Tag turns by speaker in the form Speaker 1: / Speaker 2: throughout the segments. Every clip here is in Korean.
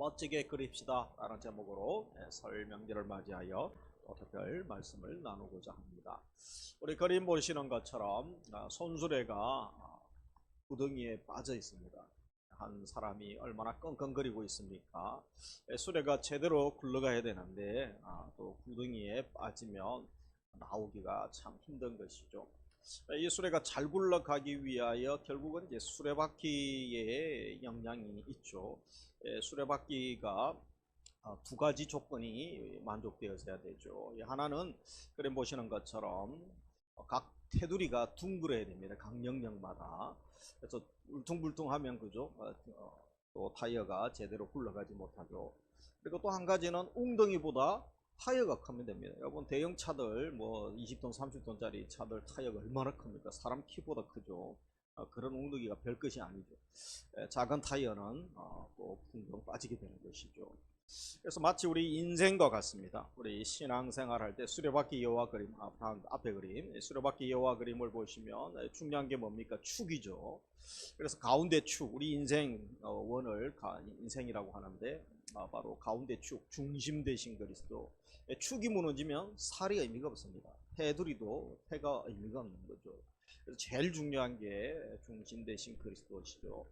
Speaker 1: 멋지게 그립시다 라는 제목으로 설 명절을 맞이하여 특별 말씀을 나누고자 합니다. 우리 그림 보시는 것처럼 손수레가 구덩이에 빠져 있습니다. 한 사람이 얼마나 끙끙거리고 있습니까? 수레가 제대로 굴러가야 되는데 또 구덩이에 빠지면 나오기가 참 힘든 것이죠. 이 수레가 잘 굴러가기 위하여 결국은 이제 수레바퀴에 영향이 있죠. 수레바퀴가 두 가지 조건이 만족되어져야 되죠. 하나는 그림 보시는 것처럼 각 테두리가 둥그러야 됩니다. 각 영역마다. 그래서 울퉁불퉁하면 그죠? 또 타이어가 제대로 굴러가지 못하죠. 그리고 또 한 가지는 웅덩이보다 타이어가 크면 됩니다. 여러분 대형 차들 뭐 20톤 30톤짜리 차들 타이어가 얼마나 큽니까? 사람 키보다 크죠. 그런 웅덩이가 별것이 아니죠. 작은 타이어는 또 붕덩 빠지게 되는 것이죠. 그래서 마치 우리 인생과 같습니다. 우리 신앙생활 할 때 수레바퀴 여호와 그림, 앞에 그림, 수레바퀴 여호와 그림을 보시면 중요한 게 뭡니까? 축이죠. 그래서 가운데 축, 우리 인생 원을 인생이라고 하는데 바로 가운데 축, 중심 되신 그리스도. 축이 무너지면 살이 의미가 없습니다. 테두리도 태가 의미가 없는 거죠. 그래서 제일 중요한 게 중심 되신 그리스도시죠.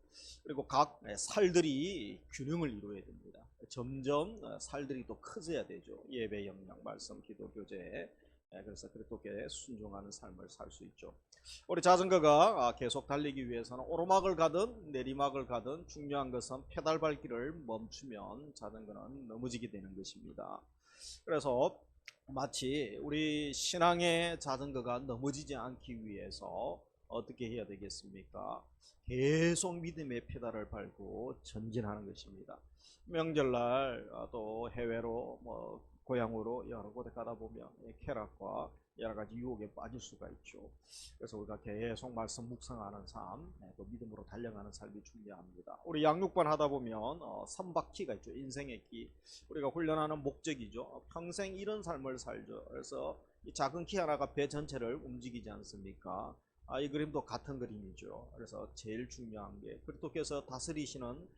Speaker 1: 그리고 각 살들이 균형을 이루어야 됩니다. 점점 살들이 또 커져야 되죠. 예배 영역, 말씀, 기도, 교제. 그래서 그리스도께 순종하는 삶을 살 수 있죠. 우리 자전거가 계속 달리기 위해서는 오르막을 가든 내리막을 가든 중요한 것은 페달 밟기를 멈추면 자전거는 넘어지게 되는 것입니다. 그래서 마치 우리 신앙의 자전거가 넘어지지 않기 위해서 어떻게 해야 되겠습니까? 계속 믿음의 페달을 밟고 전진하는 것입니다. 명절날 또 해외로 고향으로 여러 곳에 가다 보면 쾌락과 여러 가지 유혹에 빠질 수가 있죠. 그래서 우리가 계속 말씀 묵상하는 삶, 또 믿음으로 달려가는 삶이 중요합니다. 우리 양육반 하다 보면 선박키가 있죠. 인생의 키. 우리가 훈련하는 목적이죠. 평생 이런 삶을 살죠. 그래서 이 작은 키 하나가 배 전체를 움직이지 않습니까? 이 그림도 같은 그림이죠. 그래서 제일 중요한 게 그리스도께서 다스리시는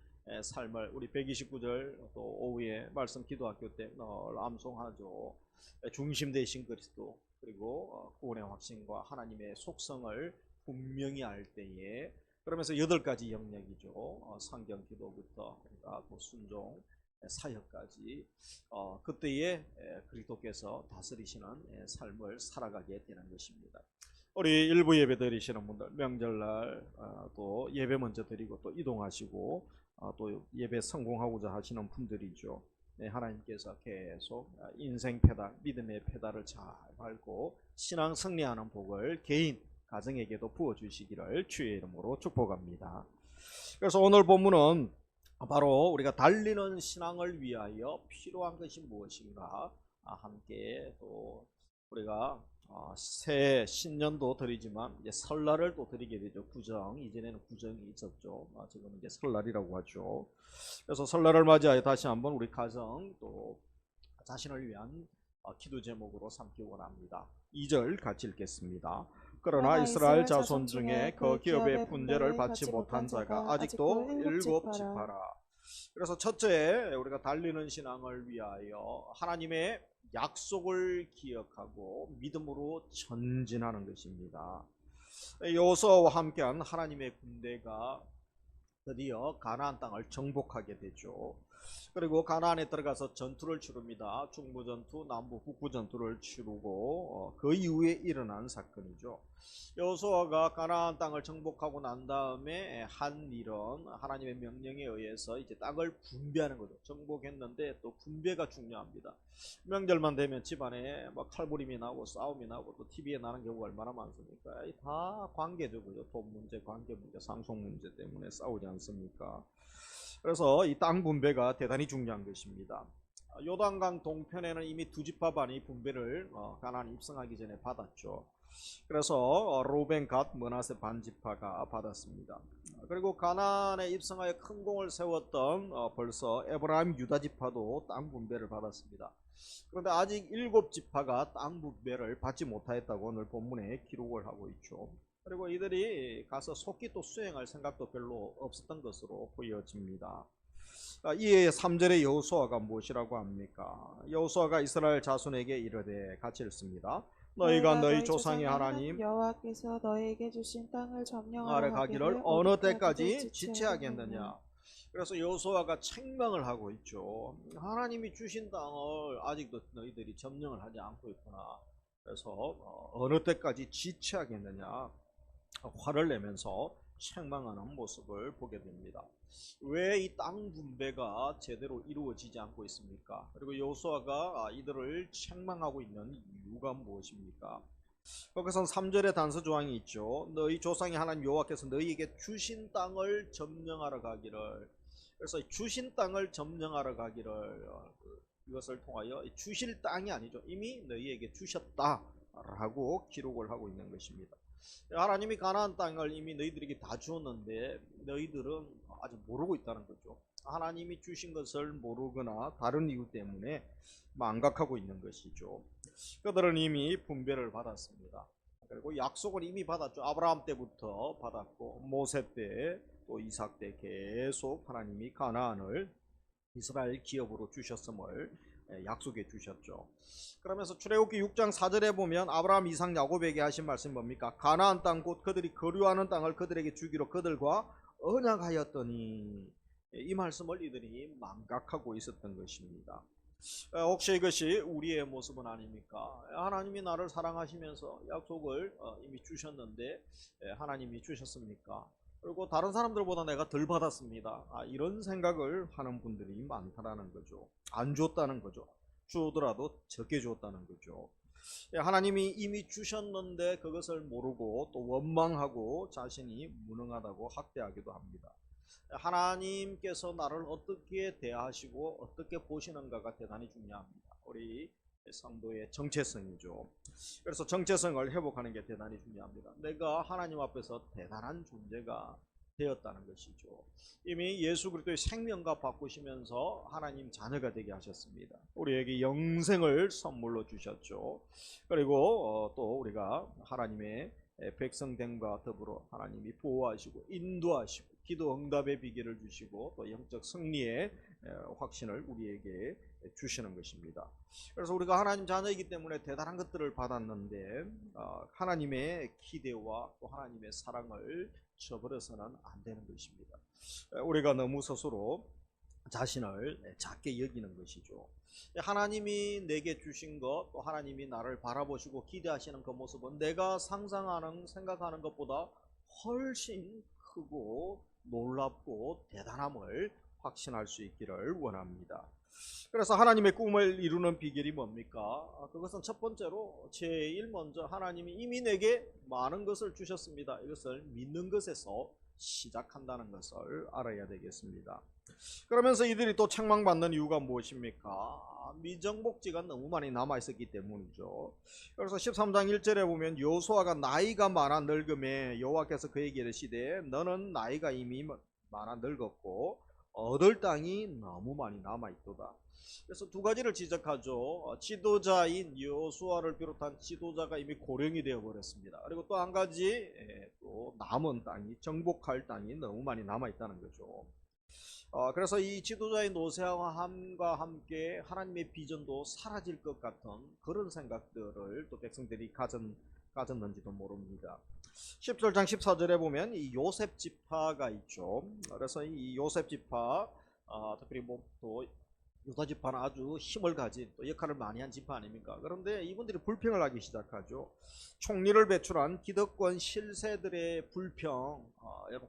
Speaker 1: 삶을 우리 129절 또 오후에 말씀 기도학교 때 암송하죠. 중심 되신 그리스도, 그리고 구원의 확신과 하나님의 속성을 분명히 알 때에, 그러면서 8가지 영역이죠. 성경 기도부터 또 순종 사역까지 그때에 그리스도께서 다스리시는 삶을 살아가게 되는 것입니다. 우리 일부 예배 드리시는 분들 명절날 또 예배 먼저 드리고 또 이동하시고 또 예배 성공하고자 하시는 분들이죠. 하나님께서 계속 인생 페달, 믿음의 페달을 잘 밟고 신앙 승리하는 복을 개인, 가정에게도 부어주시기를 주의 이름으로 축복합니다. 그래서 오늘 본문은 바로 우리가 달리는 신앙을 위하여 필요한 것이 무엇인가 함께 또 우리가 새해 신년도 드리지만 이제 설날을 또 드리게 되죠. 구정, 이전에는 구정이 있었죠. 지금은 이제 설날이라고 하죠. 그래서 설날을 맞이하여 다시 한번 우리 가정 또 자신을 위한 기도 제목으로 삼기 원합니다. 2절 같이 읽겠습니다. 그러나 이스라엘 자손 중에 그 기업의 분배를 받지 못한 자가 아직도 7지파라. 그래서 첫째, 우리가 달리는 신앙을 위하여 하나님의 약속을 기억하고 믿음으로 전진하는 것입니다. 여호수아와 함께한 하나님의 군대가 드디어 가나안 땅을 정복하게 되죠. 그리고 가나안에 들어가서 전투를 치릅니다. 중부전투, 남부 북부전투를 치르고 그 이후에 일어난 사건이죠. 여호수아가 가나안 땅을 정복하고 난 다음에 한 일은 하나님의 명령에 의해서 이제 땅을 분배하는 거죠. 정복했는데 또 분배가 중요합니다. 명절만 되면 집안에 칼부림이 나고 싸움이 나고 또 TV에 나는 경우가 얼마나 많습니까? 다 관계죠. 그죠? 돈 문제, 관계 문제, 상속 문제 때문에 싸우지 않습니까? 그래서 이 땅 분배가 대단히 중요한 것입니다. 요단강 동편에는 이미 2지파 반이 분배를 가나안 입성하기 전에 받았죠. 그래서 루벤, 갓, 므낫세 반지파가 받았습니다. 그리고 가나안에 입성하여 큰 공을 세웠던 벌써 에브라임, 유다 지파도 땅 분배를 받았습니다. 그런데 아직 7지파가 땅 분배를 받지 못하였다고 오늘 본문에 기록을 하고 있죠. 그리고 이들이 가서 속기 또 수행할 생각도 별로 없었던 것으로 보여집니다. 이에 3절의 여호수아가 무엇이라고 합니까? 여호수아가 이스라엘 자손에게 이르되 같이 읽습니다. 너희가 너희 조상의 하나님
Speaker 2: 여호와께서 너희에게 주신 땅을 점령하러
Speaker 1: 아래 가기를 어느 때까지 지체하겠느냐. 그래서 여호수아가 책망을 하고 있죠. 하나님이 주신 땅을 아직도 너희들이 점령을 하지 않고 있구나. 그래서 어느 때까지 지체하겠느냐 화를 내면서 책망하는 모습을 보게 됩니다. 왜 이 땅 분배가 제대로 이루어지지 않고 있습니까? 그리고 여호수아가 이들을 책망하고 있는 이유가 무엇입니까? 거기선 3절의 단서 조항이 있죠. 너희 조상의 하나님 여호와께서 너희에게 주신 땅을 점령하러 가기를. 그래서 주신 땅을 점령하러 가기를, 이것을 통하여 주실 땅이 아니죠. 이미 너희에게 주셨다라고 기록을 하고 있는 것입니다. 하나님이 가나안 땅을 이미 너희들에게 다 주었는데 너희들은 아직 모르고 있다는 거죠. 하나님이 주신 것을 모르거나 다른 이유 때문에 망각하고 있는 것이죠. 그들은 이미 분배를 받았습니다. 그리고 약속을 이미 받았죠. 아브라함 때부터 받았고 모세 때 또 이삭 때 계속 하나님이 가나안을 이스라엘 기업으로 주셨음을 약속해 주셨죠. 그러면서 출애굽기 6장 4절에 보면 아브라함, 이삭, 야곱에게 하신 말씀이 뭡니까? 가나안 땅 곧 그들이 거류하는 땅을 그들에게 주기로 그들과 언약하였더니, 이 말씀을 이들이 망각하고 있었던 것입니다. 혹시 이것이 우리의 모습은 아닙니까? 하나님이 나를 사랑하시면서 약속을 이미 주셨는데 하나님이 주셨습니까? 그리고 다른 사람들보다 내가 덜 받았습니다. 이런 생각을 하는 분들이 많다라는 거죠. 안 줬다는 거죠. 주더라도 적게 줬다는 거죠. 하나님이 이미 주셨는데 그것을 모르고 또 원망하고 자신이 무능하다고 학대하기도 합니다. 하나님께서 나를 어떻게 대하시고 어떻게 보시는가가 대단히 중요합니다. 우리 성도의 정체성이죠. 그래서 정체성을 회복하는 게 대단히 중요합니다. 내가 하나님 앞에서 대단한 존재가 되었다는 것이죠. 이미 예수 그리스도의 생명과 바꾸시면서 하나님 자녀가 되게 하셨습니다. 우리에게 영생을 선물로 주셨죠. 그리고 또 우리가 하나님의 백성됨과 더불어 하나님이 보호하시고 인도하시고 기도 응답의 비결을 주시고 또 영적 승리의 확신을 우리에게 주시는 것입니다. 그래서 우리가 하나님 자녀이기 때문에 대단한 것들을 받았는데 하나님의 기대와 또 하나님의 사랑을 저버려서는 안 되는 것입니다. 우리가 너무 스스로 자신을 작게 여기는 것이죠. 하나님이 내게 주신 것, 또 하나님이 나를 바라보시고 기대하시는 그 모습은 내가 상상하는, 생각하는 것보다 훨씬 크고 놀랍고 대단함을 확신할 수 있기를 원합니다. 그래서 하나님의 꿈을 이루는 비결이 뭡니까? 그것은 첫 번째로 제일 먼저 하나님이 이미 내게 많은 것을 주셨습니다. 이것을 믿는 것에서 시작한다는 것을 알아야 되겠습니다. 그러면서 이들이 또 책망받는 이유가 무엇입니까? 미정복지가 너무 많이 남아있었기 때문이죠. 그래서 13장 1절에 보면 여호수아가 나이가 많아 늙음에 여호와께서 그에게 이르시되 너는 나이가 이미 많아 늙었고 얻을 땅이 너무 많이 남아있도다. 그래서 두 가지를 지적하죠. 지도자인 여호수아를 비롯한 지도자가 이미 고령이 되어버렸습니다. 그리고 또 한 가지 또 남은 땅이 정복할 땅이 너무 많이 남아있다는 거죠. 그래서 이 지도자의 노쇠함과 함께 하나님의 비전도 사라질 것 같은 그런 생각들을 또 백성들이 가졌는지도 모릅니다. 17장 14절에 보면 이 요셉 지파가 있죠. 그래서 이 요셉 지파, 특별히 또 유다 지파는 아주 힘을 가진 또 역할을 많이 한 지파 아닙니까? 그런데 이분들이 불평을 하기 시작하죠. 총리를 배출한 기득권 실세들의 불평,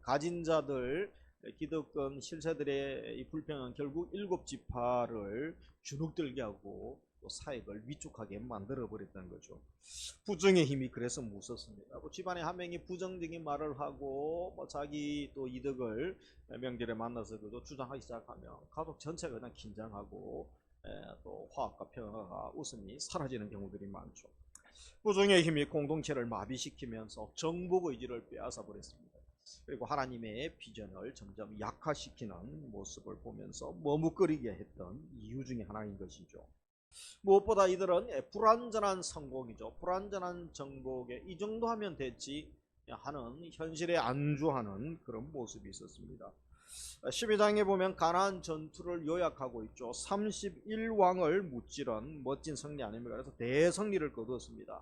Speaker 1: 가진 자들, 기득권 실세들의 이 불평은 결국 7지파를 주눅들게 하고 또 사역을 위축하게 만들어 버렸다는 거죠. 부정의 힘이 그래서 무섭습니다. 집안에 한 명이 부정적인 말을 하고 자기 또 이득을 명절에 만나서 그도 주장하기 시작하면 가족 전체가 그냥 긴장하고 또 화합과 평화가 웃음이 사라지는 경우들이 많죠. 부정의 힘이 공동체를 마비시키면서 정복 의지를 빼앗아 버렸습니다. 그리고 하나님의 비전을 점점 약화시키는 모습을 보면서 머뭇거리게 했던 이유 중에 하나인 것이죠. 무엇보다 이들은 불완전한 성공이죠. 불완전한 정복에 이 정도 하면 됐지 하는 현실에 안주하는 그런 모습이 있었습니다. 12장에 보면 가나안 전투를 요약하고 있죠. 31왕을 무찌른 멋진 승리 아닙니까? 그래서 대승리를 거두었습니다.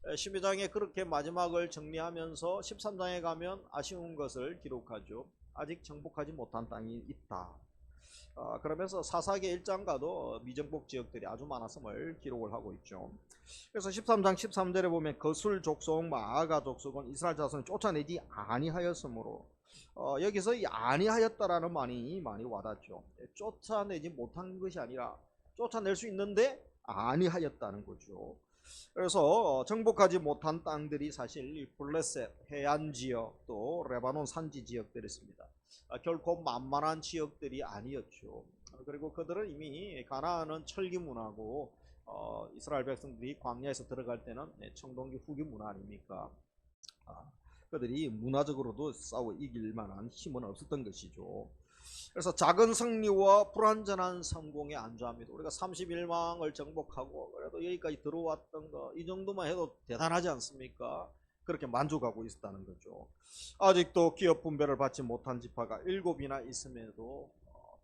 Speaker 1: 12장에 그렇게 마지막을 정리하면서 13장에 가면 아쉬운 것을 기록하죠. 아직 정복하지 못한 땅이 있다. 그러면서 사사기 1장과도 미정복 지역들이 아주 많았음을 기록을 하고 있죠. 그래서 13장 13절에 보면 거술 족속 마아가 족속은 이스라엘 자손을 쫓아내지 아니하였으므로 여기서 이 아니하였다라는 말이 많이 와닿죠. 쫓아내지 못한 것이 아니라 쫓아낼 수 있는데 아니하였다는 거죠. 그래서 정복하지 못한 땅들이 사실 블레셋 해안 지역 또 레바논 산지 지역들이 있습니다. 결코 만만한 지역들이 아니었죠. 그리고 그들은 이미 가나안은 철기 문화고 이스라엘 백성들이 광야에서 들어갈 때는 청동기 후기 문화 아닙니까? 그들이 문화적으로도 싸워 이길 만한 힘은 없었던 것이죠. 그래서 작은 승리와 불완전한 성공에 안주합니다. 우리가 31망을 정복하고 그래도 여기까지 들어왔던 거 이 정도만 해도 대단하지 않습니까? 그렇게 만족하고 있었다는 거죠. 아직도 기업 분배를 받지 못한 지파가 7이나 있음에도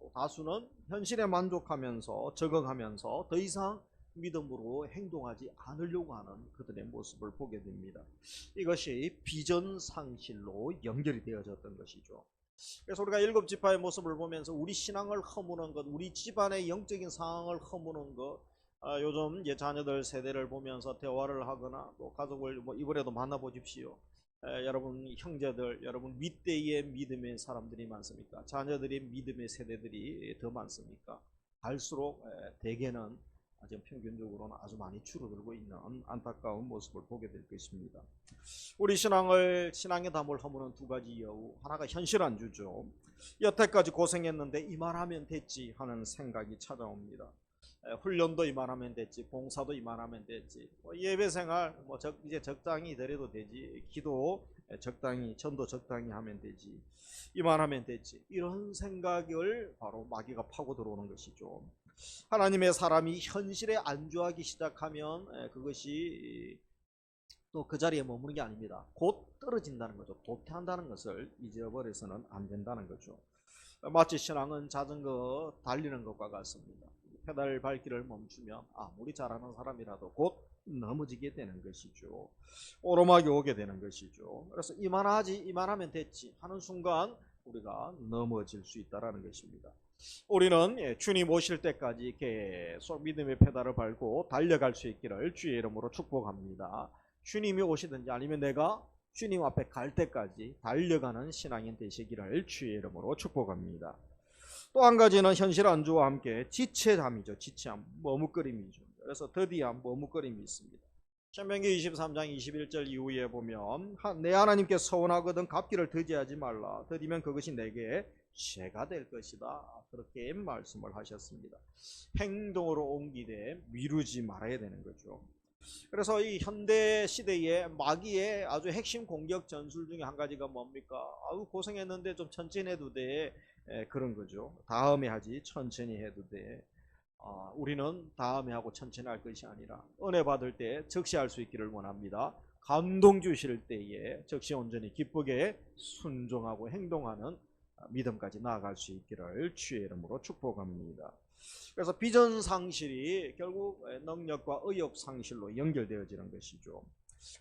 Speaker 1: 또 다수는 현실에 만족하면서 적응하면서 더 이상 믿음으로 행동하지 않으려고 하는 그들의 모습을 보게 됩니다. 이것이 비전 상실로 연결이 되어졌던 것이죠. 그래서 우리가 7지파의 모습을 보면서 우리 신앙을 허무는 것, 우리 집안의 영적인 상황을 허무는 것, 요즘 자녀들 세대를 보면서 대화를 하거나 또 가족을 이번에도 만나보십시오. 여러분 형제들, 여러분 윗대의 믿음의 사람들이 많습니까? 자녀들의 믿음의 세대들이 더 많습니까? 갈수록 대개는 지금 평균적으로는 아주 많이 줄어들고 있는 안타까운 모습을 보게 될 것입니다. 우리 신앙의 담을 허무는 두 가지 여우. 하나가 현실 안주죠. 여태까지 고생했는데 이만하면 됐지 하는 생각이 찾아옵니다. 훈련도 이만하면 됐지, 봉사도 이만하면 됐지, 예배생활 이제 적당히 드려도 되지, 기도 적당히, 전도 적당히 하면 되지, 이만하면 됐지, 이런 생각을 바로 마귀가 파고 들어오는 것이죠. 하나님의 사람이 현실에 안주하기 시작하면 그것이 또 그 자리에 머무는 게 아닙니다. 곧 떨어진다는 거죠. 도태한다는 것을 잊어버려서는 안 된다는 거죠. 마치 신앙은 자전거 달리는 것과 같습니다. 페달 밟기를 멈추면 아무리 잘하는 사람이라도 곧 넘어지게 되는 것이죠. 오르막이 오게 되는 것이죠. 그래서 이만하면 됐지 하는 순간 우리가 넘어질 수 있다는 것입니다. 우리는 주님 오실 때까지 계속 믿음의 페달을 밟고 달려갈 수 있기를 주의 이름으로 축복합니다. 주님이 오시든지 아니면 내가 주님 앞에 갈 때까지 달려가는 신앙인 되시기를 주의 이름으로 축복합니다. 또 한 가지는 현실 안주와 함께 지체함이죠. 지체함, 머뭇거림이죠. 그래서 더디함, 머뭇거림이 있습니다. 신명기 23장 21절 이후에 보면 내 하나님께 서원하거든 갚기를 더디하지 말라. 더디면 그것이 내게 죄가 될 것이다. 그렇게 말씀을 하셨습니다. 행동으로 옮기되 미루지 말아야 되는 거죠. 그래서 이 현대 시대의 마귀의 아주 핵심 공격 전술 중에 한 가지가 뭡니까? 아우 고생했는데 좀 천천히 해도 돼. 그런 거죠. 다음에 하지 천천히 해도 돼. 우리는 다음에 하고 천천히 할 것이 아니라 은혜 받을 때 즉시 할 수 있기를 원합니다. 감동 주실 때에 즉시 온전히 기쁘게 순종하고 행동하는 믿음까지 나아갈 수 있기를 주의 이름으로 축복합니다. 그래서 비전 상실이 결국 능력과 의욕 상실로 연결되어지는 것이죠.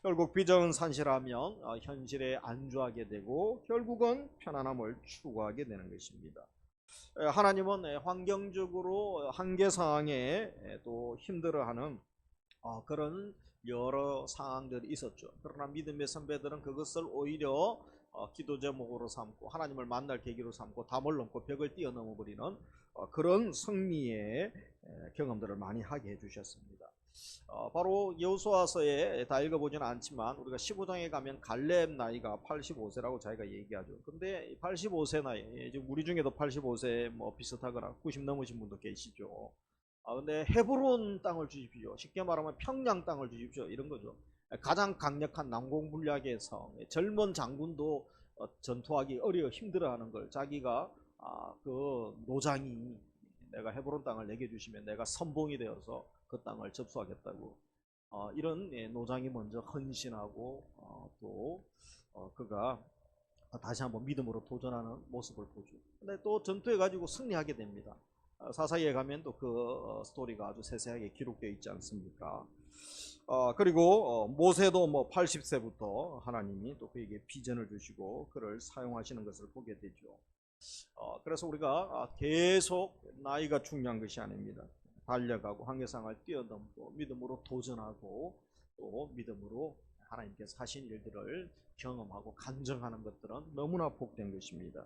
Speaker 1: 결국 비전 상실하면 현실에 안주하게 되고 결국은 편안함을 추구하게 되는 것입니다. 하나님은 환경적으로 한계 상황에 또 힘들어하는 그런 여러 상황들이 있었죠. 그러나 믿음의 선배들은 그것을 오히려 기도 제목으로 삼고 하나님을 만날 계기로 삼고 담을 넘고 벽을 뛰어넘어 버리는 그런 승리의 경험들을 많이 하게 해주셨습니다. 바로 여호수아서에 다 읽어보지는 않지만 우리가 15장에 가면 갈렙 나이가 85세라고 자기가 얘기하죠. 근데 85세 나이, 우리 중에도 85세 비슷하거나 90 넘으신 분도 계시죠. 근데 헤브론 땅을 주십시오. 쉽게 말하면 평양 땅을 주십시오. 이런 거죠. 가장 강력한 난공불락의 성, 젊은 장군도 전투하기 힘들어하는 걸 자기가 그 노장이 내가 헤브론 땅을 내게 주시면 내가 선봉이 되어서 그 땅을 접수하겠다고 이런 노장이 먼저 헌신하고 또 그가 다시 한번 믿음으로 도전하는 모습을 보죠. 근데 또 전투해 가지고 승리하게 됩니다. 사사기에 가면 또 그 스토리가 아주 세세하게 기록되어 있지 않습니까? 그리고 모세도 뭐 80세부터 하나님이 또 그에게 비전을 주시고 그를 사용하시는 것을 보게 되죠. 그래서 우리가 계속 나이가 중요한 것이 아닙니다. 달려가고 한계상을 뛰어넘고 믿음으로 도전하고 또 믿음으로 하나님께서 하신 일들을 경험하고 간증하는 것들은 너무나 복된 것입니다.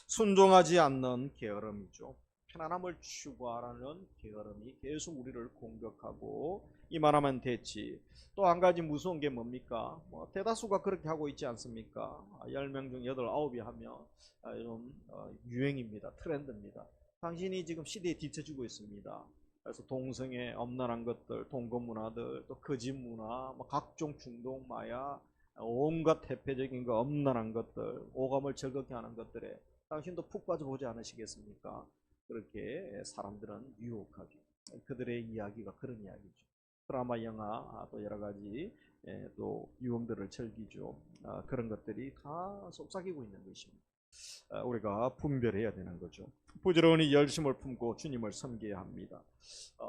Speaker 1: 순종하지 않는 게으름이죠. 편안함을 추구하라는 게으름이 계속 우리를 공격하고 이만하면 됐지. 또 한 가지 무서운 게 뭡니까? 대다수가 그렇게 하고 있지 않습니까? 10명 중 8, 9이 하면 좀 유행입니다. 트렌드입니다. 당신이 지금 시대에 뒤처지고 있습니다. 그래서 동성애, 엄란한 것들, 동거 문화들, 또 거짓 문화, 각종 중독, 마약, 온갖 대표적인 거, 엄란한 것들, 오감을 즐겁게 하는 것들에 당신도 푹 빠져보지 않으시겠습니까? 그렇게 사람들은 유혹하죠. 그들의 이야기가 그런 이야기죠. 드라마, 영화, 또 여러 가지 또 유흥들을 즐기죠. 그런 것들이 다 속삭이고 있는 것입니다. 우리가 분별해야 되는 거죠. 부지런히 열심을 품고 주님을 섬겨야 합니다.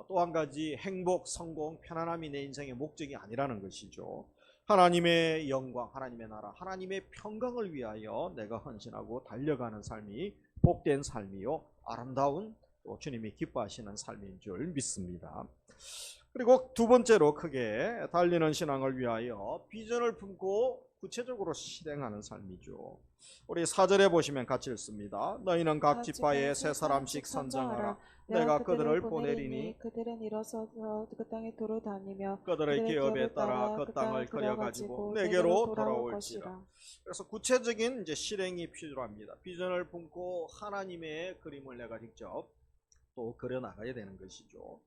Speaker 1: 또 한 가지 행복, 성공, 편안함이 내 인생의 목적이 아니라는 것이죠. 하나님의 영광, 하나님의 나라, 하나님의 평강을 위하여 내가 헌신하고 달려가는 삶이 복된 삶이요 아름다운 또 주님이 기뻐하시는 삶인 줄 믿습니다. 그리고 두 번째로 크게 달리는 신앙을 위하여 비전을 품고 구체적으로 실행하는 삶이죠. 우리 4절에 보시면 같이 읽습니다. 너희는 각 지파에 세 사람씩 선정하라. 내가 그들을 보내리니
Speaker 2: 그들은 일어서서 그 땅에 두루 다니며
Speaker 1: 그들의 기업에 따라 그 땅을 그려가지고 내게로 돌아올지라. 그래서 구체적인 이제 실행이 필요합니다. 비전을 품고 하나님의 그림을 내가 직접 또 그려 나가야 되는 것이죠.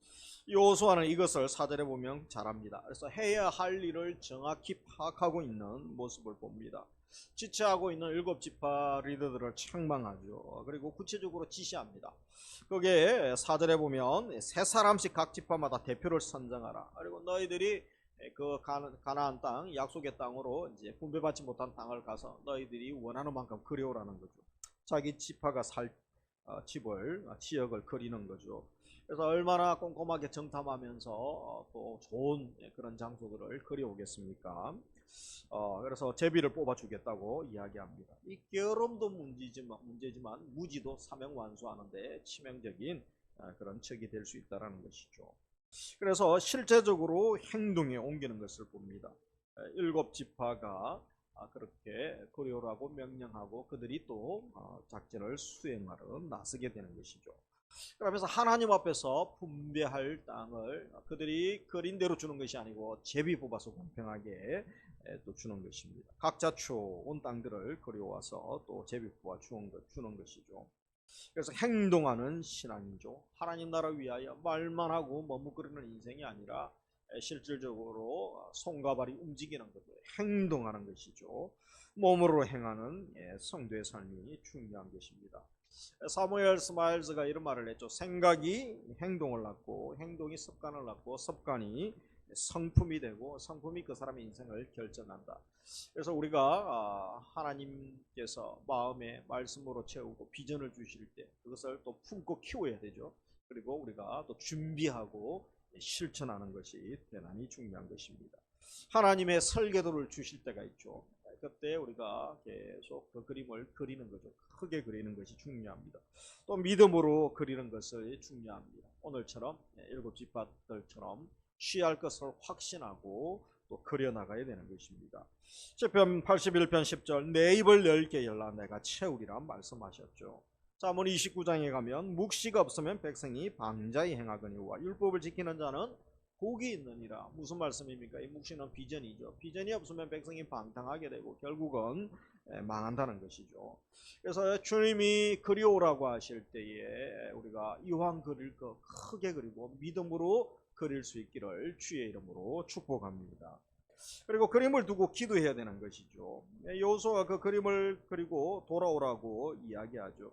Speaker 1: 여호수아는 이것을 4절에 보면 잘합니다. 그래서 해야 할 일을 정확히 파악하고 있는 모습을 봅니다. 지체하고 있는 7지파 리더들을 책망하죠. 그리고 구체적으로 지시합니다. 거기에 4절에 보면 세 사람씩 각 지파마다 대표를 선정하라. 그리고 너희들이 그 가나안 땅, 약속의 땅으로 이제 분배받지 못한 땅을 가서 너희들이 원하는 만큼 그려오라는 거죠. 자기 지파가 살 지역을 그리는 거죠. 그래서 얼마나 꼼꼼하게 정탐하면서 또 좋은 그런 장소들을 그려오겠습니까? 그래서 제비를 뽑아주겠다고 이야기합니다. 이 게으름도 문제지만 무지도 사명 완수하는데 치명적인 그런 적이 될 수 있다는 것이죠. 그래서 실제적으로 행동에 옮기는 것을 봅니다. 7지파가 그렇게 그려오라고 명령하고 그들이 또 작전을 수행하러 나서게 되는 것이죠. 그러면서 하나님 앞에서 분배할 땅을 그들이 그린 대로 주는 것이 아니고 제비 뽑아서 공평하게 또 주는 것입니다. 각자 온 땅들을 그려와서 또 제비 뽑아 주는 것이죠. 그래서 행동하는 신앙이죠. 하나님 나라 위하여 말만 하고 머뭇거리는 인생이 아니라 실질적으로 손과 발이 움직이는 것들, 행동하는 것이죠. 몸으로 행하는 성도의 삶이 중요한 것입니다. 사무엘 스마일즈가 이런 말을 했죠. 생각이 행동을 낳고 행동이 습관을 낳고 습관이 성품이 되고 성품이 그 사람의 인생을 결정한다. 그래서 우리가 하나님께서 마음에 말씀으로 채우고 비전을 주실 때 그것을 또 품고 키워야 되죠. 그리고 우리가 또 준비하고 실천하는 것이 대단히 중요한 것입니다. 하나님의 설계도를 주실 때가 있죠. 그때 우리가 계속 그 그림을 그리는 거죠. 크게 그리는 것이 중요합니다. 또 믿음으로 그리는 것이 중요합니다. 오늘처럼 7지파들처럼 취할 것을 확신하고 또 그려나가야 되는 것입니다. 시편 81편 10절 내 입을 넓게 열라 내가 채우리라 말씀하셨죠. 잠언 29장에 가면 묵시가 없으면 백성이 방자히 행하거니와 율법을 지키는 자는 복이 있느니라. 무슨 말씀입니까? 이 묵시는 비전이죠. 비전이 없으면 백성이 방탕하게 되고 결국은 망한다는 것이죠. 그래서 주님이 그리오라고 하실 때에 우리가 이왕 그릴 거 크게 그리고 믿음으로 그릴 수 있기를 주의 이름으로 축복합니다. 그리고 그림을 두고 기도해야 되는 것이죠. 여호수아가 그 그림을 그리고 돌아오라고 이야기하죠.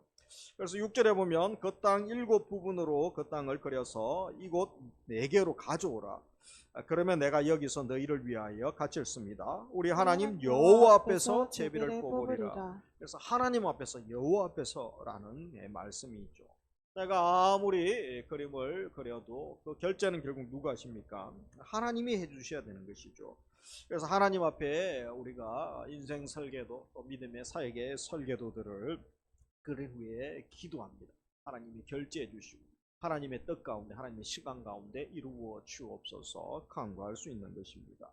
Speaker 1: 그래서 6절에 보면 그 땅 7부분으로 그 땅을 그려서 이곳 4개로 가져오라. 그러면 내가 여기서 너희를 위하여 갇혔습니다. 우리 하나님 여호와 앞에서 제비를 뽑으리라. 그래서 하나님 앞에서 여호와 앞에서라는 말씀이죠. 내가 아무리 그림을 그려도 그 결제는 결국 누가 하십니까? 하나님이 해주셔야 되는 것이죠. 그래서 하나님 앞에 우리가 인생 설계도 또 믿음의 사역의 설계도들을 그린 후에 기도합니다. 하나님이 결제해 주시고 하나님의 뜻 가운데 하나님의 시간 가운데 이루어 주옵소서 간구할 수 있는 것입니다.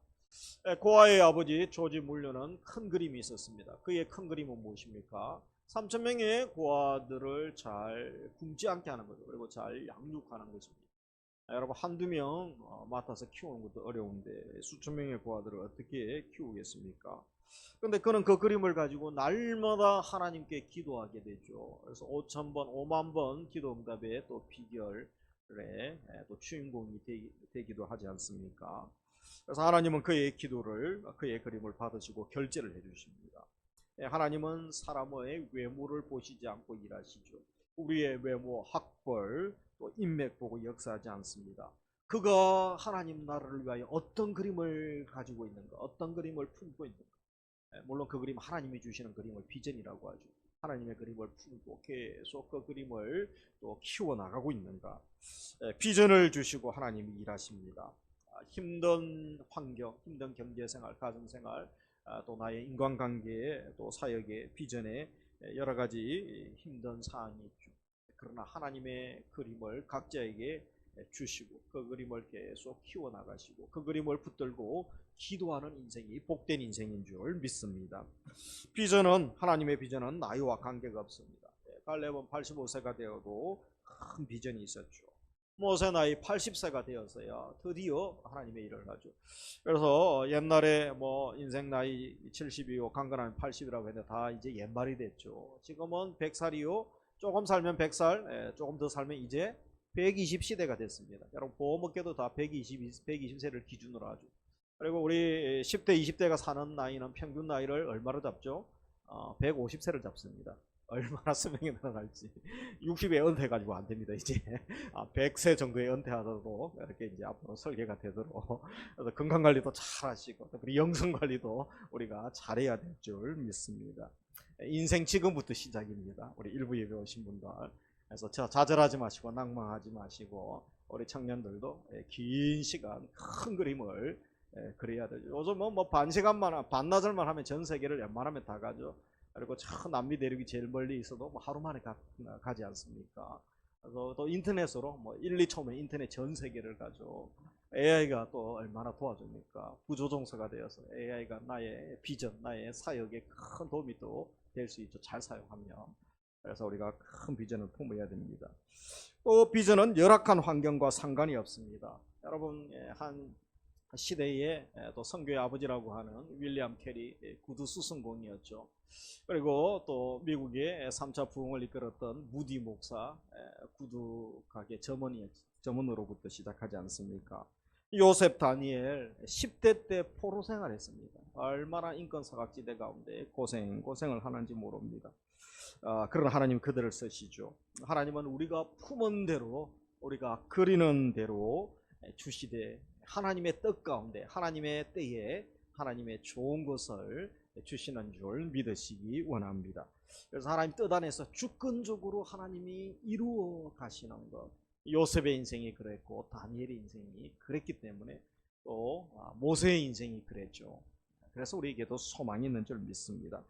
Speaker 1: 고아의 아버지 조지 물류는 큰 그림이 있었습니다. 그의 큰 그림은 무엇입니까? 3,000명의 고아들을 잘 굶지 않게 하는 거죠. 그리고 잘 양육하는 것입니다. 여러분 한두 명 맡아서 키우는 것도 어려운데 수천 명의 고아들을 어떻게 키우겠습니까? 그런데 그는 그 그림을 가지고 날마다 하나님께 기도하게 되죠. 그래서 5,000번, 5만 번 기도 응답의 또 비결에 또 주인공이 되기도 하지 않습니까? 그래서 하나님은 그의 기도를, 그의 그림을 받으시고 결제를 해주십니다. 하나님은 사람의 외모를 보시지 않고 일하시죠. 우리의 외모, 학벌, 또 인맥 보고 역사하지 않습니다. 그가 하나님 나라를 위하여 어떤 그림을 가지고 있는가, 어떤 그림을 품고 있는가. 물론 그 그림 하나님이 주시는 그림을 비전이라고 하죠. 하나님의 그림을 품고 계속 그 그림을 또 키워나가고 있는가. 비전을 주시고 하나님이 일하십니다. 힘든 환경, 힘든 경제생활, 가정생활, 또 나의 인간관계에 또 사역의 비전에 여러 가지 힘든 사항이 있죠. 그러나 하나님의 그림을 각자에게 주시고 그 그림을 계속 키워나가시고 그 그림을 붙들고 기도하는 인생이 복된 인생인 줄 믿습니다. 비전은 하나님의 비전은 나이와 관계가 없습니다. 갈렙은 85세가 되어도 큰 비전이 있었죠. 모세 나이 80세가 되어서야 드디어 하나님의 일을 하죠. 그래서 옛날에 뭐 인생 나이 70이요 강건하면 80이라고 했는데 다 이제 옛말이 됐죠. 지금은 100살이요 조금 살면 100살, 조금 더 살면 이제 120 시대가 됐습니다. 여러분 보험업계도 다 120세를 기준으로 하죠. 그리고 우리 10대, 20대가 사는 나이는 평균 나이를 얼마로 잡죠? 150세를 잡습니다. 얼마나 수명이 늘어날지. 60에 은퇴해가지고 안 됩니다, 이제. 100세 정도에 은퇴하도록 이렇게 이제 앞으로 설계가 되도록. 그래서 건강관리도 잘 하시고, 그리고 영성관리도 우리가 잘해야 될 줄 믿습니다. 인생 지금부터 시작입니다. 우리 일부 예배 오신 분들. 그래서 좌절하지 마시고, 낭망하지 마시고, 우리 청년들도 긴 시간 큰 그림을 그래야 되죠. 요즘은 뭐 반시간만, 반나절만 하면 전 세계를 웬만하면 다 가죠. 그리고 저 남미 대륙이 제일 멀리 있어도 뭐 하루 만에 가지 않습니까? 그래서 또 인터넷으로 뭐 1, 2초면 인터넷 전 세계를 가죠. AI가 또 얼마나 도와줍니까? 구조종사가 되어서 AI가 나의 비전, 나의 사역에 큰 도움이 또 될 수 있죠. 잘 사용하면. 그래서 우리가 큰 비전을 품어야 됩니다. 또 비전은 열악한 환경과 상관이 없습니다. 여러분 한 시대의 또 선교의 아버지라고 하는 윌리엄 캐리 구두 수성공이었죠. 그리고 또 미국의 3차 부흥을 이끌었던 무디 목사 구두 가게 점원으로부터 시작하지 않습니까? 요셉 다니엘 10대 때 포로 생활했습니다. 얼마나 인권사각지대 가운데 고생을 하는지 모릅니다. 그러나 하나님 그들을 쓰시죠. 하나님은 우리가 품은 대로 우리가 그리는 대로 주시되 하나님의 뜻 가운데 하나님의 때에 하나님의 좋은 것을 주시는 줄 믿으시기 원합니다. 그래서 하나님 뜻 안에서 주권적으로 하나님이 이루어 가시는 것, 요셉의 인생이 그랬고 다니엘의 인생이 그랬기 때문에 또 모세의 인생이 그랬죠. 그래서 우리에게도 소망이 있는 줄 믿습니다.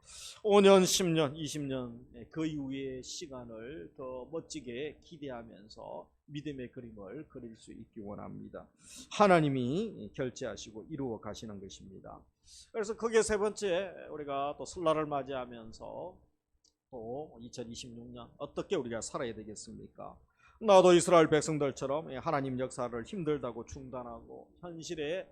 Speaker 1: 5년, 10년, 20년 그 이후의 시간을 더 멋지게 기대하면서 믿음의 그림을 그릴 수 있기 원합니다. 하나님이 결제하시고 이루어 가시는 것입니다. 그래서 그게 세 번째, 우리가 또 설날을 맞이하면서 또 2026년 어떻게 우리가 살아야 되겠습니까? 나도 이스라엘 백성들처럼 하나님 역사를 힘들다고 중단하고 현실에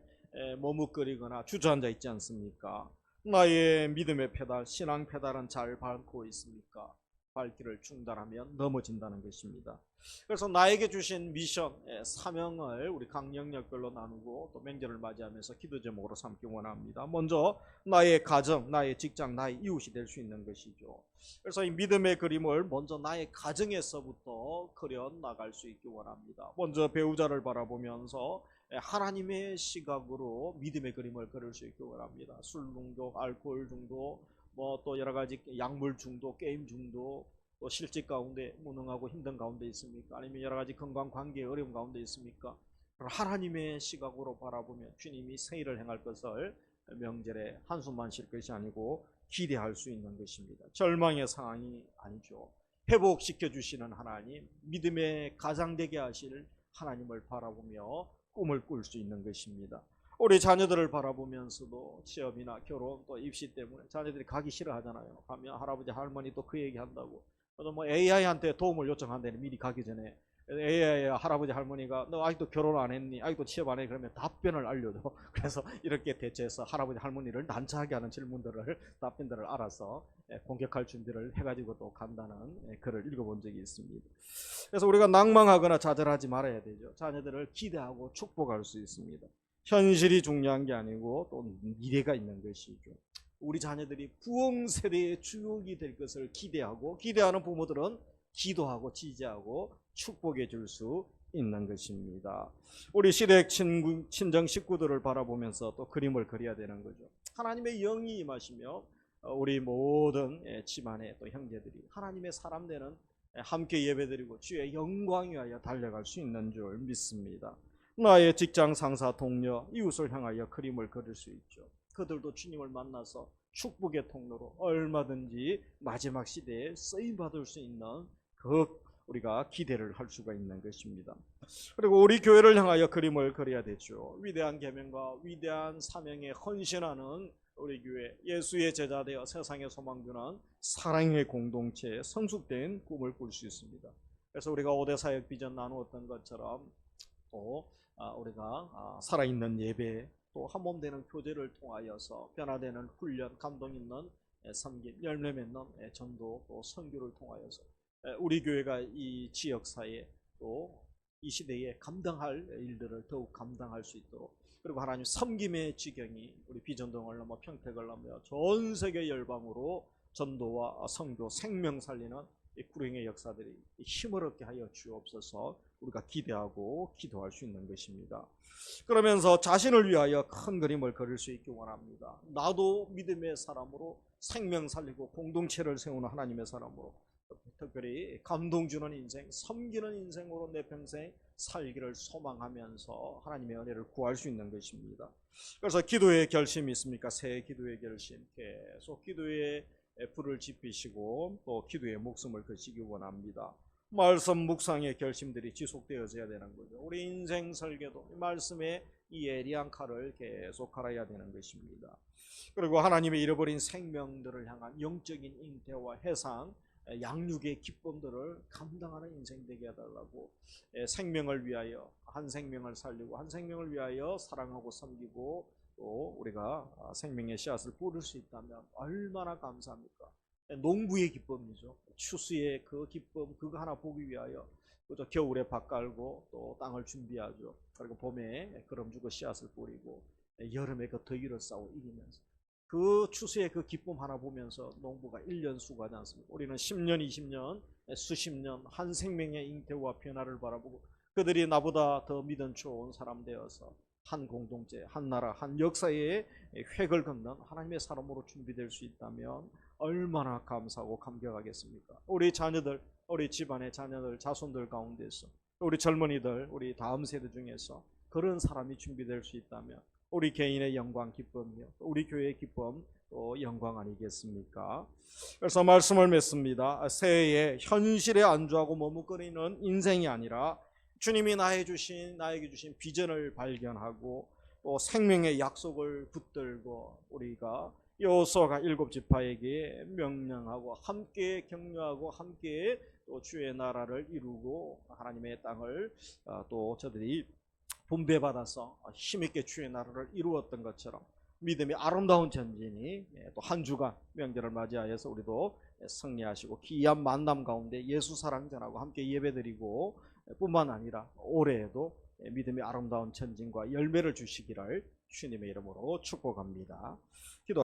Speaker 1: 머뭇거리거나 주저앉아 있지 않습니까? 나의 믿음의 페달, 신앙 페달은 잘 밟고 있습니까? 발길을 중단하면 넘어진다는 것입니다. 그래서 나에게 주신 미션, 사명을 우리 각 영역별로 나누고 또 명절을 맞이하면서 기도 제목으로 삼기 원합니다. 먼저 나의 가정, 나의 직장, 나의 이웃이 될 수 있는 것이죠. 그래서 이 믿음의 그림을 먼저 나의 가정에서부터 그려 나갈 수 있기 원합니다. 먼저 배우자를 바라보면서 하나님의 시각으로 믿음의 그림을 그릴 수 있기 원합니다. 술 중독, 알코올 중독, 뭐 또 여러 가지 약물 중독, 게임 중독, 또 실직 가운데 무능하고 힘든 가운데 있습니까? 아니면 여러 가지 건강 관계의 어려움 가운데 있습니까? 하나님의 시각으로 바라보면 주님이 새 일을 행할 것을 명절에 한숨만 쉴 것이 아니고 기대할 수 있는 것입니다. 절망의 상황이 아니죠. 회복시켜 주시는 하나님, 믿음의 가장 되게 하실 하나님을 바라보며 꿈을 꿀 수 있는 것입니다. 우리 자녀들을 바라보면서도 취업이나 결혼 또 입시 때문에 자녀들이 가기 싫어하잖아요. 가면 할아버지 할머니 또 그 얘기한다고. 또 뭐 AI한테 도움을 요청한다니 미리 가기 전에 AI 할아버지 할머니가 너 아직도 결혼 안 했니? 아직도 취업 안 해? 그러면 답변을 알려줘. 그래서 이렇게 대처해서 할아버지 할머니를 난처하게 하는 질문들을 답변들을 알아서 공격할 준비를 해가지고 또 간다는 글을 읽어본 적이 있습니다. 그래서 우리가 낭망하거나 좌절하지 말아야 되죠. 자녀들을 기대하고 축복할 수 있습니다. 현실이 중요한 게 아니고 또 미래가 있는 것이죠. 우리 자녀들이 부흥 세대의 주역이 될 것을 기대하고 기대하는 부모들은 기도하고 지지하고 축복해 줄 수 있는 것입니다. 우리 시댁 친정 식구들을 바라보면서 또 그림을 그려야 되는 거죠. 하나님의 영이 임하시며 우리 모든 집안의 또 형제들이 하나님의 사람 되는 함께 예배드리고 주의 영광 위하여 달려갈 수 있는 줄 믿습니다. 나의 직장 상사 동료 이웃을 향하여 그림을 그릴 수 있죠. 그들도 주님을 만나서 축복의 통로로 얼마든지 마지막 시대에 쓰임받을 수 있는 그 우리가 기대를 할 수가 있는 것입니다. 그리고 우리 교회를 향하여 그림을 그려야 되죠. 위대한 계명과 위대한 사명에 헌신하는 우리 교회, 예수의 제자 되어 세상에 소망 주는 사랑의 공동체에 성숙된 꿈을 꿀 수 있습니다. 그래서 우리가 5대 사역 비전 나누었던 것처럼 또 우리가 살아있는 예배, 또 한 몸 되는 교제를 통하여서 변화되는 훈련, 감동 있는 섬김, 열매 맺는 전도, 또 선교를 통하여서 우리 교회가 이 지역사회 또 이 시대에 감당할 일들을 더욱 감당할 수 있도록, 그리고 하나님 섬김의 지경이 우리 비전동을 넘어 평택을 넘어 전 세계 열방으로 전도와 선교, 생명 살리는 이 구령의 역사들이 힘을 얻게 하여 주옵소서. 우리가 기대하고 기도할 수 있는 것입니다. 그러면서 자신을 위하여 큰 그림을 그릴 수 있기 원합니다. 나도 믿음의 사람으로 생명 살리고 공동체를 세우는 하나님의 사람으로 특별히 감동 주는 인생, 섬기는 인생으로 내 평생 살기를 소망하면서 하나님의 은혜를 구할 수 있는 것입니다. 그래서 기도의 결심이 있습니까? 새 기도의 결심, 계속 기도의 불을 지피시고 또 기도의 목숨을 거시기 원합니다. 말씀 묵상의 결심들이 지속되어져야 되는 거죠. 우리 인생 설계도 말씀의 이 예리한 칼을 계속 갈아야 되는 것입니다. 그리고 하나님의 잃어버린 생명들을 향한 영적인 잉태와 해상, 양육의 기쁨들을 감당하는 인생 되게 해달라고, 생명을 위하여 한 생명을 살리고 한 생명을 위하여 사랑하고 섬기고 또 우리가 생명의 씨앗을 뿌릴 수 있다면 얼마나 감사합니까? 농부의 기쁨이죠. 추수의 그 기쁨, 그거 하나 보기 위하여 그저 겨울에 밭 깔고 또 땅을 준비하죠. 그리고 봄에 거름 주고 씨앗을 뿌리고 여름에 그 더위를 싸워 이기면서 그 추수의 그 기쁨 하나 보면서 농부가 1년 수고하지 않습니까? 우리는 10년, 20년, 수십 년 한 생명의 잉태와 변화를 바라보고 그들이 나보다 더 믿음 좋은 사람 되어서 한 공동체, 한 나라, 한 역사의 획을 긋는 하나님의 사람으로 준비될 수 있다면 얼마나 감사하고 감격하겠습니까? 우리 자녀들, 우리 집안의 자녀들, 자손들 가운데서 우리 젊은이들, 우리 다음 세대 중에서 그런 사람이 준비될 수 있다면 우리 개인의 영광, 기쁨이요, 우리 교회의 기쁨, 또 영광 아니겠습니까? 그래서 말씀을 맺습니다. 새해에 현실에 안주하고 머뭇거리는 인생이 아니라 주님이 나에게 주신 비전을 발견하고 또 생명의 약속을 붙들고 우리가 여호수아가 7지파에게 명령하고 함께 격려하고 함께 또 주의 나라를 이루고 하나님의 땅을 또 저들이 분배받아서 힘있게 주의 나라를 이루었던 것처럼 믿음의 아름다운 전진이 또 한 주간 명절을 맞이하여서 우리도 승리하시고 귀한 만남 가운데 예수 사랑자라고 함께 예배드리고 뿐만 아니라 올해에도 믿음의 아름다운 전진과 열매를 주시기를 주님의 이름으로 축복합니다. 기도